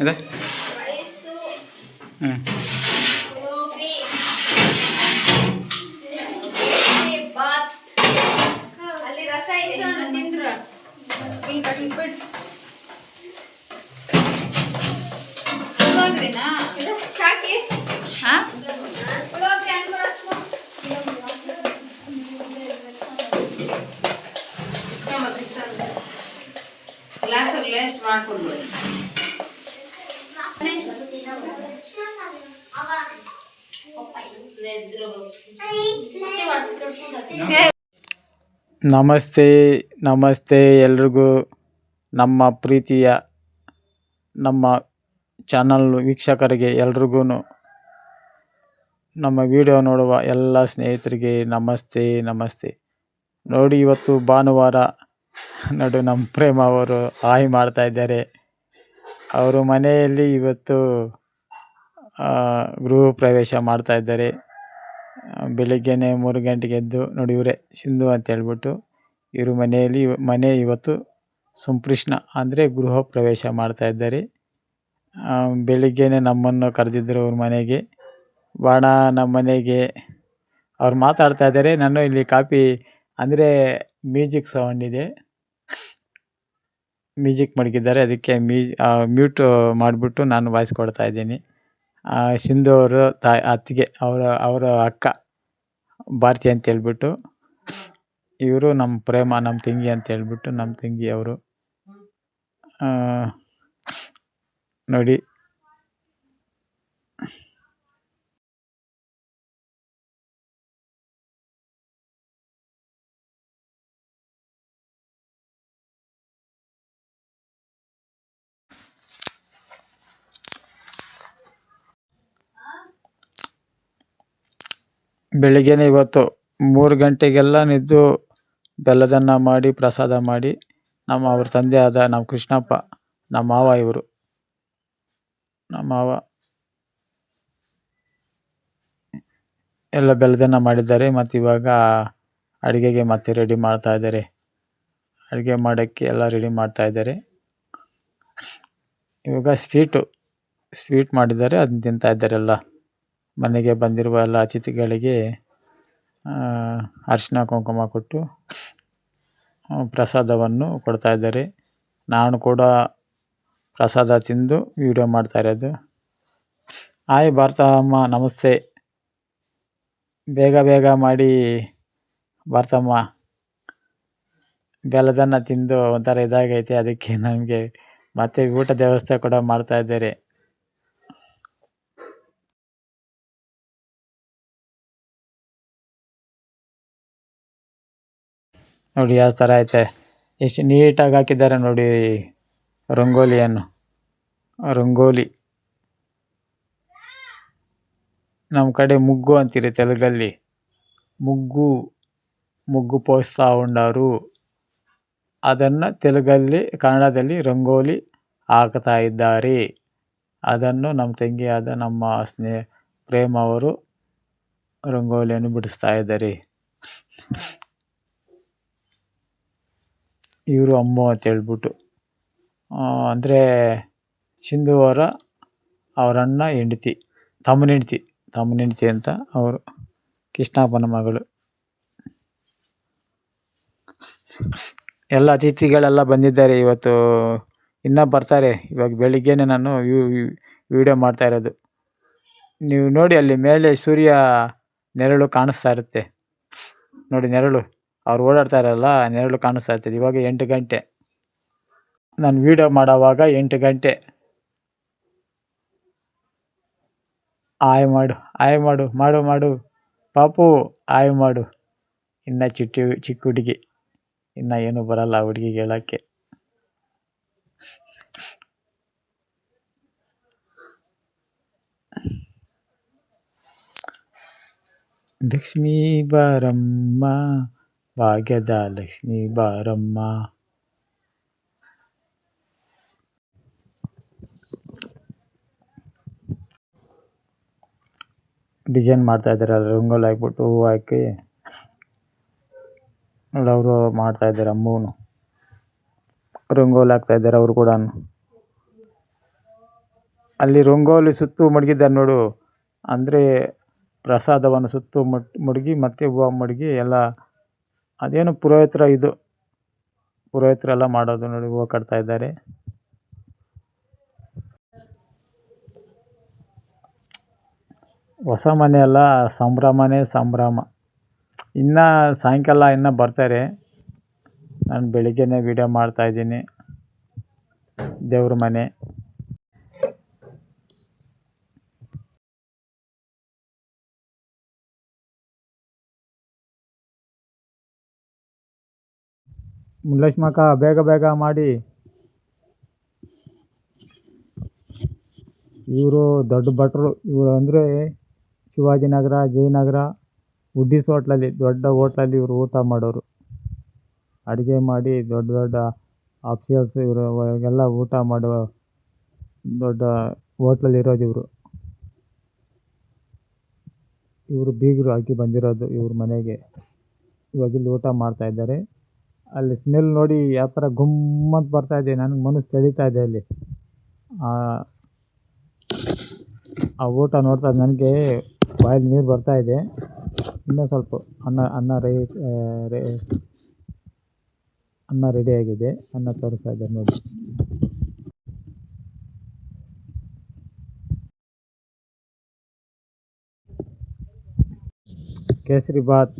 ಇದೆ ಅಲ್ಲಿ ರಸ ಇಸೋಣ ತಿಂದ್ರ ಶಾಕಿ ಗ್ಲಾಸಲ್ಲಿ ವೇಸ್ಟ್ ಮಾಡ್ಕೊಡ್ಬೋದು. ನಮಸ್ತೆ ಎಲ್ರಿಗೂ. ನಮ್ಮ ಪ್ರೀತಿಯ ನಮ್ಮ ಚಾನಲ್ ವೀಕ್ಷಕರಿಗೆ ಎಲ್ರಿಗೂ, ನಮ್ಮ ವಿಡಿಯೋ ನೋಡುವ ಎಲ್ಲ ಸ್ನೇಹಿತರಿಗೆ ನಮಸ್ತೆ. ನೋಡಿ, ಇವತ್ತು ಭಾನುವಾರ. ನಮ್ಮ ಪ್ರೇಮ ಅವರು ಹಾಯ್ ಮಾಡ್ತಾ ಇದ್ದಾರೆ. ಅವರು ಮನೆಯಲ್ಲಿ ಇವತ್ತು ಗೃಹ ಪ್ರವೇಶ ಮಾಡ್ತಾ ಇದ್ದಾರೆ. ಬೆಳಿಗ್ಗೆನೆ 3 ಗಂಟೆಗೆ ಎದ್ದು ನೋಡಿ, ಇವರೇ ಸಿಂಧು ಅಂತ ಹೇಳ್ಬಿಟ್ಟು ಇವರು ಮನೆ ಇವತ್ತು ಸಂಪ್ರಶ್ನ ಅಂದರೆ ಗೃಹ ಪ್ರವೇಶ ಮಾಡ್ತಾ ಇದ್ದಾರೆ. ಬೆಳಿಗ್ಗೆನೆ ನಮ್ಮನ್ನು ಕರೆದಿದ್ದರು ಅವ್ರ ಮನೆಗೆ. ಬಾಣ ನಮ್ಮ ಮನೆಗೆ. ಅವ್ರು ಮಾತಾಡ್ತಾ ಇದ್ದಾರೆ. ನಾನು ಇಲ್ಲಿ ಕಾಪಿ ಅಂದರೆ ಮ್ಯೂಸಿಕ್ ಸೌಂಡ್ ಇದೆ, ಮ್ಯೂಸಿಕ್ ಮಡಗಿದ್ದಾರೆ. ಅದಕ್ಕೆ ಮ್ಯೂಟ್ ಮಾಡಿಬಿಟ್ಟು ನಾನು ವಾಯ್ಸ್ ಕೊಡ್ತಾ ಇದ್ದೀನಿ. ಸಿಂಧು ಅವರು ಅತ್ತಿಗೆ, ಅವರ ಅಕ್ಕ ಭಾರತಿ ಅಂತ ಹೇಳ್ಬಿಟ್ಟು, ಇವರು ನಮ್ಮ ಪ್ರೇಮ, ನಮ್ಮ ತಂಗಿ ಅಂತ ಹೇಳ್ಬಿಟ್ಟು, ನಮ್ಮ ತಂಗಿ ಅವರು. ನೋಡಿ, ಬೆಳಿಗ್ಗೆನೇ ಇವತ್ತು 3 ಗಂಟೆಗೆಲ್ಲ ನಿದ್ದು ಬೆಲ್ಲದನ್ನ ಮಾಡಿ ಪ್ರಸಾದ ಮಾಡಿ, ಅವ್ರ ತಂದೆ ಆದ ನಮ್ಮ ಕೃಷ್ಣಪ್ಪ, ನಮ್ಮ ಮಾವ, ಇವರು ನಮ್ಮ ಮಾವ ಎಲ್ಲ ಬೆಲ್ಲದನ್ನ ಮಾಡಿದ್ದಾರೆ. ಮತ್ತು ಇವಾಗ ಅಡುಗೆಗೆ ಮತ್ತೆ ರೆಡಿ ಮಾಡ್ತಾ ಇದ್ದಾರೆ. ಅಡುಗೆ ಮಾಡೋಕ್ಕೆ ಎಲ್ಲ ರೆಡಿ ಮಾಡ್ತಾ ಇದ್ದಾರೆ. ಇವಾಗ ಸ್ವೀಟ್ ಮಾಡಿದ್ದಾರೆ, ಅದನ್ನ ತಿಂತಾ ಇದ್ದಾರೆ. ಎಲ್ಲ ಮನೆಗೆ ಬಂದಿರುವ ಎಲ್ಲ ಅತಿಥಿಗಳಿಗೆ ಅರಿಶಿನ ಕುಂಕುಮ ಕೊಟ್ಟು ಪ್ರಸಾದವನ್ನು ಕೊಡ್ತಾ ಇದ್ದಾರೆ. ನಾನು ಕೂಡ ಪ್ರಸಾದ ತಿಂದು ವಿಡಿಯೋ ಮಾಡ್ತಾ ಇರೋದು. ಹಾಯ್ ಭಾರತಮ್ಮ, ನಮಸ್ತೆ. ಬೇಗ ಮಾಡಿ ಭಾರತಮ್ಮ. ಬೆಲ್ಲದನ್ನ ತಿಂದು ಒಂಥರ ಇದಾಗೈತೆ, ಅದಕ್ಕೆ ನಮಗೆ ಮತ್ತೆ ಊಟದ ವ್ಯವಸ್ಥೆ ಕೂಡ ಮಾಡ್ತಾ ಇದ್ದಾರೆ. ನೋಡಿ ಯಾವ ಥರ ಐತೆ, ಎಷ್ಟು ನೀಟಾಗಿ ಹಾಕಿದ್ದಾರೆ ನೋಡಿ ರಂಗೋಲಿ. ನಮ್ಮ ಕಡೆ ಮುಗ್ಗು ಅಂತೀರಿ ತೆಲುಗಲ್ಲಿ. ಮುಗ್గు ಪೋಸ್ತಾ ಉಂಡಾರು, ಅದನ್ನು ಕನ್ನಡದಲ್ಲಿ ರಂಗೋಲಿ ಹಾಕ್ತಾ ಇದ್ದಾರೆ. ಅದನ್ನು ನಮ್ಮ ತಂಗಿಯಾದ ನಮ್ಮ ಪ್ರೇಮ ಅವರು ರಂಗೋಲಿಯನ್ನು ಬಿಡಿಸ್ತಾ ಇದ್ದಾರೆ. ಇವರು ಅಮ್ಮ ಅಂತ ಹೇಳ್ಬಿಟ್ಟು, ಅಂದರೆ ಸಿಂಧು ಅವರ ಅಣ್ಣ ಹೆಂಡತಿ, ತಮ್ಮನ ಹೆಂಡತಿ ಅಂತ. ಅವರು ಕೃಷ್ಣಪ್ಪನ ಮಗಳು. ಎಲ್ಲ ಅತಿಥಿಗಳೆಲ್ಲ ಬಂದಿದ್ದಾರೆ ಇವತ್ತು, ಇನ್ನೂ ಬರ್ತಾರೆ. ಇವಾಗ ಬೆಳಿಗ್ಗೆನೆ ನಾನು ವಿಡಿಯೋ ಮಾಡ್ತಾ ಇರೋದು. ನೀವು ನೋಡಿ, ಅಲ್ಲಿ ಮೇಲೆ ಸೂರ್ಯ ನೆರಳು ಕಾಣಿಸ್ತಾ ಇರುತ್ತೆ ನೋಡಿ, ನೆರಳು ಅವ್ರು ಓಡಾಡ್ತಾ ಇರಲ್ಲ, ನೆರಳು ಕಾಣಿಸ್ತಾ ಇರ್ತದೆ. ಇವಾಗ 8 ಗಂಟೆ, ನಾನು ವಿಡಿಯೋ ಮಾಡೋವಾಗ 8 ಗಂಟೆ. ಆಯ್ ಮಾಡು ಪಾಪು, ಆಯ್ ಮಾಡು. ಇನ್ನು ಚಿಕ್ಕ ಹುಡುಗಿ, ಇನ್ನು ಏನು ಬರಲ್ಲ ಹುಡುಗಿಗೆ ಹೇಳೋಕ್ಕೆ. ಲಕ್ಷ್ಮೀ ಬಾರಮ್ಮ, ಭಾಗ್ಯದ ಲಕ್ಷ್ಮೀ ಬಾರಮ್ಮ. ಡಿಸೈನ್ ಮಾಡ್ತಾ ಇದ್ದಾರೆ, ರಂಗೋಲಿ ಹಾಕ್ಬಿಟ್ಟು ಹೂವು ಹಾಕಿ ಅವರು ಮಾಡ್ತಾ ಇದ್ದಾರೆ. ಅಮ್ಮನು ರಂಗೋಲಿ ಹಾಕ್ತಾ ಇದ್ದಾರೆ ಅವರು ಕೂಡ. ಅಲ್ಲಿ ರಂಗೋಲಿ ಸುತ್ತು ಮಡಗಿದ್ದಾರೆ ನೋಡು, ಅಂದರೆ ಪ್ರಸಾದವನ್ನು ಸುತ್ತು ಮಡಗಿ ಮತ್ತೆ ಹೂವು ಮಡಗಿ ಎಲ್ಲ ಅದೇನು ಪುರೋಹಿತರೆಲ್ಲ ಮಾಡೋದು ನೋಡಿ, ಹೂವು ಕಟ್ತಾ ಇದ್ದಾರೆ. ಹೊಸ ಮನೆ ಎಲ್ಲ ಸಂಭ್ರಮನೇ ಸಂಭ್ರಮ. ಇನ್ನು ಸಾಯಂಕಾಲ ಇನ್ನು ಬರ್ತಾರೆ. ನಾನು ಬೆಳಿಗ್ಗೆನೇ ವಿಡಿಯೋ ಮಾಡ್ತಾಯಿದ್ದೀನಿ. ದೇವ್ರ ಮನೆ ಲಕ್ಷ್ಮಕ್ಕ, ಬೇಗ ಬೇಗ ಮಾಡಿ. ಇವರು ದೊಡ್ಡ ಭಟ್ರು. ಇವರು ಅಂದರೆ ಶಿವಾಜಿನಗರ, ಜಯನಗರ, ಉಡ್ಡೀಸ್ ಹೋಟ್ಲಲ್ಲಿ, ದೊಡ್ಡ ಹೋಟ್ಲಲ್ಲಿ ಇವರು ಊಟ ಮಾಡೋರು. ಅಡುಗೆ ಮಾಡಿ ದೊಡ್ಡ ದೊಡ್ಡ ಆಫೀಸರ್ಸ್ ಇವರು ಎಲ್ಲ ಊಟ ಮಾಡುವ ದೊಡ್ಡ ಹೋಟ್ಲಲ್ಲಿ ಇರೋದು ಇವರು. ಇವರು ಬೀಗರು ಹಾಕಿ ಬಂದಿರೋದು ಇವ್ರ ಮನೆಗೆ. ಇವಾಗ ಇಲ್ಲಿ ಊಟ ಮಾಡ್ತಾ ಇದ್ದಾರೆ. ಅಲ್ಲಿ ಸ್ಮೆಲ್ ನೋಡಿ ಯಾವ ಥರ ಗುಮ್ಮಂತ ಬರ್ತಾ ಇದೆ, ನನಗೆ ಮನಸ್ಸು ಸೆಳೀತಾ ಇದೆ. ಅಲ್ಲಿ ಆ ಊಟ ನೋಡ್ತಾ ನನಗೆ ಬಾಯಲ್ಲಿ ನೀರು ಬರ್ತಾ ಇದೆ. ಇನ್ನೂ ಸ್ವಲ್ಪ ಅನ್ನ ರೆಡಿಯಾಗಿದೆ. ಅನ್ನ ತೋರಿಸ್ತಾ ಇದ್ದಾರೆ ನೋಡಿ. ಕೇಸರಿ ಬಾತ್,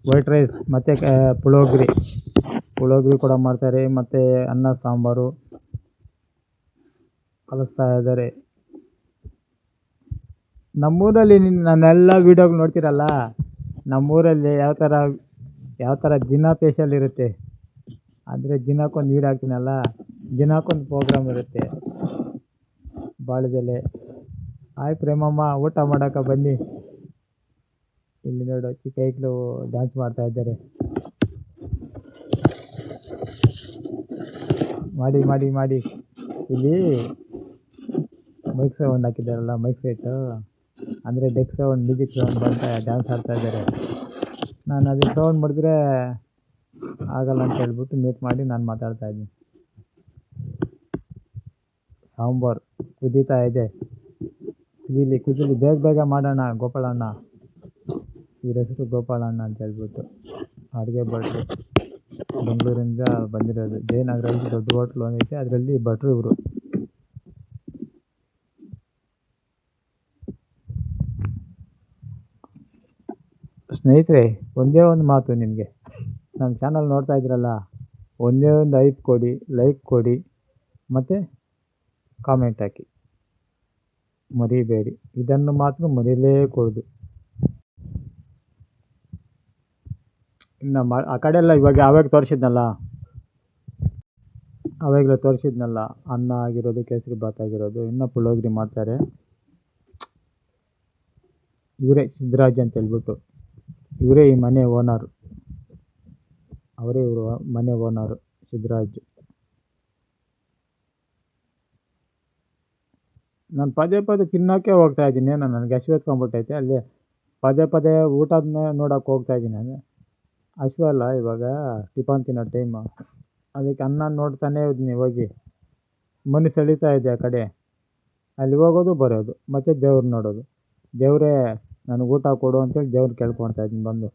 ವೈಟ್ ರೈಸ್ ಮತ್ತು ಪುಳೋಗ್ರಿ ಕೂಡ ಮಾಡ್ತಾರೆ. ಮತ್ತು ಅನ್ನ ಸಾಂಬಾರು ಕಲಿಸ್ತಾ ಇದ್ದಾರೆ. ನಮ್ಮೂರಲ್ಲಿ ನನ್ನೆಲ್ಲ ವೀಡಿಯೋಗಳು ನೋಡ್ತೀರಲ್ಲ, ನಮ್ಮೂರಲ್ಲಿ ಯಾವ ಥರ ದಿನ ಸ್ಪೆಷಲ್ ಇರುತ್ತೆ. ಅಂದರೆ ದಿನಕ್ಕೊಂದು ವೀಡಿಯೋ ಹಾಕ್ತೀನಲ್ಲ, ದಿನಕ್ಕೊಂದು ಪ್ರೋಗ್ರಾಮ್ ಇರುತ್ತೆ. ಬಾಳೆದೆಲೆ. ಹಾಯ್ ಪ್ರೇಮಮ್ಮ, ಊಟ ಮಾಡೋಕೆ ಬನ್ನಿ. ಇಲ್ಲಿ ನೋಡು, ಚಿಕ್ಕ ಮಕ್ಕಳು ಡ್ಯಾನ್ಸ್ ಮಾಡ್ತಾ ಇದ್ದಾರೆ. ಮಾಡಿ ಮಾಡಿ ಮಾಡಿ. ಇಲ್ಲಿ ಮೈಕ್ ಸೌಂಡ್ ಹಾಕಿದ್ದಾರಲ್ಲ, ಮೈಕ್ ಸೆಟ್ಟು, ಅಂದರೆ ಡೆಕ್ ಸೌಂಡ್, ಮ್ಯೂಸಿಕ್ ಸೌಂಡ್ ಬಂತ ಡ್ಯಾನ್ಸ್ ಆಡ್ತಾ ಇದ್ದಾರೆ. ನಾನು ಅದು ಸೌಂಡ್ ಮಾಡಿದ್ರೆ ಆಗಲ್ಲ ಅಂತ ಹೇಳ್ಬಿಟ್ಟು ಮ್ಯೂಟ್ ಮಾಡಿ ನಾನು ಮಾತಾಡ್ತಾ ಇದ್ದೀನಿ. ಸಾಂಬಾರು ಕುದೀತಾ ಇದೆ. ಕುದೀಲಿ, ಬೇಗ ಬೇಗ ಮಾಡೋಣ. ಗೋಪಾಲಣ್ಣ, ಇವ್ರ ಹೆಸರು ಗೋಪಾಲಣ್ಣ ಅಂತ ಹೇಳ್ಬಿಟ್ಟು ಅಡುಗೆ ಭಟ್ರು, ಬೆಂಗಳೂರಿಂದ ಬಂದಿರೋದು. ಜಯನಗರಲ್ಲಿ ದೊಡ್ಡ ಹೋಟ್ಲು ಒಂದೈತೆ, ಅದರಲ್ಲಿ ಭಟ್ರು ಇವರು. ಸ್ನೇಹಿತರೆ, ಒಂದೇ ಒಂದು ಮಾತು ನಿಮಗೆ, ನಮ್ಮ ಚಾನಲ್ ನೋಡ್ತಾ ಇದ್ದೀರಲ್ಲ, ಒಂದೇ ಒಂದು ಲೈಕ್ ಕೊಡಿ ಮತ್ತು ಕಾಮೆಂಟ್ ಹಾಕಿ, ಮರಿಬೇಡಿ. ಇದನ್ನು ಮಾತ್ರ ಮರೀಲೇಕೂಡದು. ಇನ್ನು ಆ ಕಡೆ ಎಲ್ಲ ಅವಾಗ ತೋರಿಸಿದ್ನಲ್ಲ, ಅನ್ನ ಆಗಿರೋದು, ಕೇಸರಿ ಬಾತ್ ಆಗಿರೋದು, ಇನ್ನೂ ಪುಳೋಗ್ರಿ ಮಾಡ್ತಾರೆ. ಇವರೇ ಸಿದ್ದರಾಜ್ ಅಂತ ಹೇಳ್ಬಿಟ್ಟು, ಇವರೇ ಈ ಮನೆ ಓನರು. ಅವರೇ ಇವರು ಮನೆ ಓನರು, ಸಿದ್ದರಾಜ್. ನಾನು ಪದೇ ತಿನ್ನೋಕ್ಕೆ ಹೋಗ್ತಾ ಇದ್ದೀನಿ. ನನಗೆ ಹಸಿವು ಎತ್ಕೊಂಡ್ಬಿಟ್ಟೈತೆ. ಅಲ್ಲಿ ಪದೇ ಊಟದ ನೋಡೋಕೆ ಹೋಗ್ತಾ ಇದ್ದೀನಿ. ನಾನು ಹಸಿವು ಅಲ್ಲ, ಇವಾಗ ಟಿಫನ್ ತಿನ್ನೋ ಟೈಮು. ಅದಕ್ಕೆ ಅನ್ನ ನೋಡ್ತಾನೇ ಇದ್ದೀನಿ. ಹೋಗಿ ಮನಸ್ಸು ಸೆಳೀತಾ ಇದೆ ಆ ಕಡೆ. ಅಲ್ಲಿ ಹೋಗೋದು ಬರೋದು, ಮತ್ತು ದೇವ್ರು ನೋಡೋದು. ದೇವರೇ ನನಗೆ ಊಟ ಕೊಡು ಅಂತೇಳಿ ದೇವ್ರು ಕೇಳ್ಕೊಳ್ತಾ ಇದ್ದೀನಿ ಬಂದು.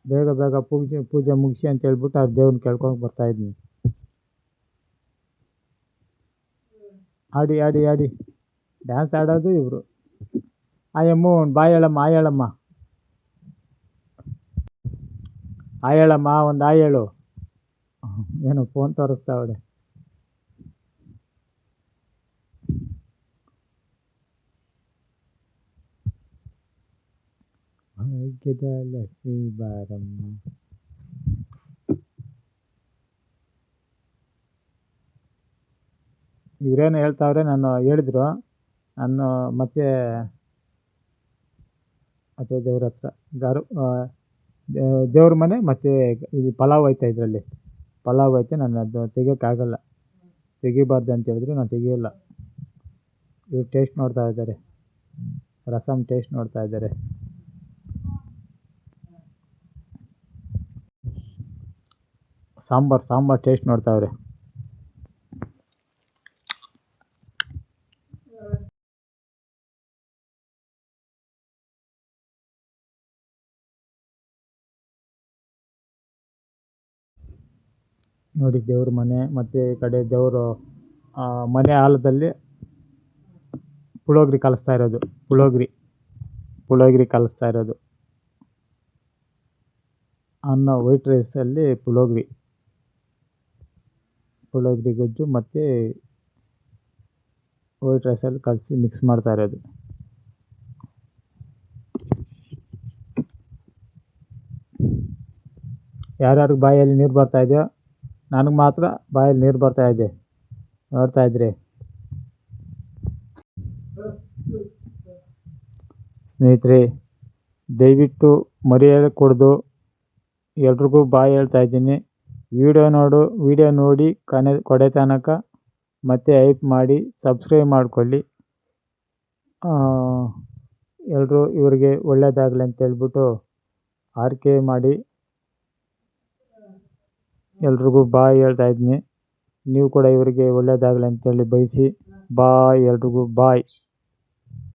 ಬೇಗ ಪೂಜೆ ಮುಗಿಸಿ ಅಂತ ಹೇಳ್ಬಿಟ್ಟು ಆ ದೇವ್ರನ್ನ ಕೇಳ್ಕೊಂಡು ಬರ್ತಾಯಿದ್ದೀನಿ. ಆಡಿ ಡ್ಯಾನ್ಸ್ ಆಡೋದು ಇವರು. ಆಯಮ್ಮ ಬಾಯ್ ಹೇಳಮ್ಮ, ಹೇಳಮ್ಮ, ಒಂದು ಹೇಳು. ಏನೋ ಫೋನ್ ತೋರಿಸ್ತಾವಳೆ. ಭಾಗ್ಯದ ಲಕ್ಷ್ಮೀ ಬಾರಮ್ಮ. ಇವರೇನು ಹೇಳ್ತಾವ್ರೆ, ಹೇಳಿದ್ರು ನಾನು ಮತ್ತೆ ದೇವ್ರ ಹತ್ರ ದೇವ್ರ ಮನೆ ಮತ್ತು ಇದು ಪಲಾವ್ ಐತೆ. ಇದರಲ್ಲಿ ಪಲಾವ್ ಐತೆ. ನಾನು ಅದು ತೆಗಿಯೋಕ್ಕಾಗಲ್ಲ, ತೆಗಿಬಾರ್ದು ಅಂತ ಹೇಳಿದ್ರು, ನಾನು ತೆಗಿಯೋಲ್ಲ. ಇವ್ರು ಟೇಸ್ಟ್ ನೋಡ್ತಾ ಇದ್ದಾರೆ, ರಸಮ್ ಟೇಸ್ಟ್ ನೋಡ್ತಾ ಇದ್ದಾರೆ. ಸಾಂಬಾರು ಟೇಸ್ಟ್ ನೋಡ್ತಾವ್ರೆ. ನೋಡಿ ದೇವ್ರ ಮನೆ, ಮತ್ತು ಈ ಕಡೆ ದೇವರು ಮನೆ ಹಾಲದಲ್ಲಿ ಪುಳೋಗ್ರಿ ಕಲಿಸ್ತಾ ಇರೋದು. ಪುಳೋಗ್ರಿ ಕಲಿಸ್ತಾ ಇರೋದು. ಅನ್ನ ವೈಟ್ ರೈಸಲ್ಲಿ ಪುಳೋಗ್ರಿ ಗೊಜ್ಜು ಮತ್ತು ವೈಟ್ ರೈಸಲ್ಲಿ ಕಲಸಿ ಮಿಕ್ಸ್ ಮಾಡ್ತಾ ಇರೋದು. ಯಾರ್ಯಾರಿಗೆ ಬಾಯಲ್ಲಿ ನೀರು ಬರ್ತಾ ಇದೆಯೋ, ನನಗೆ ಮಾತ್ರ ಬಾಯಲ್ಲಿ ನೀರು ಬರ್ತಾ ಇದೆ, ನೋಡ್ತಾ ಇದ್ರಿ. ಸ್ನೇಹಿತರೆ, ದಯವಿಟ್ಟು ಮರೆಯಕೂಡ್ದು, ಎಲ್ರಿಗೂ ಬಾಯ್ ಹೇಳ್ತಾ ಇದ್ದೀನಿ. ವಿಡಿಯೋ ನೋಡಿ ಕೊನೆ ತನಕ ಮತ್ತೆ ಹೈಪ್ ಮಾಡಿ ಸಬ್ಸ್ಕ್ರೈಬ್ ಮಾಡ್ಕೊಳ್ಳಿ. ಎಲ್ಲರೂ ಇವರಿಗೆ ಒಳ್ಳೆಯದಾಗಲಿ ಅಂತೇಳ್ಬಿಟ್ಟು ಆರೈಕೆ ಮಾಡಿ ಎಲ್ರಿಗೂ ಬಾಯ್ ಹೇಳ್ತಾ ಇದ್ದೀನಿ. ನೀವು ಕೂಡ ಇವರಿಗೆ ಒಳ್ಳೆಯದಾಗಲಿ ಅಂತೇಳಿ ಬಯಸಿ. ಬಾಯ್, ಎಲ್ರಿಗೂ ಬಾಯ್.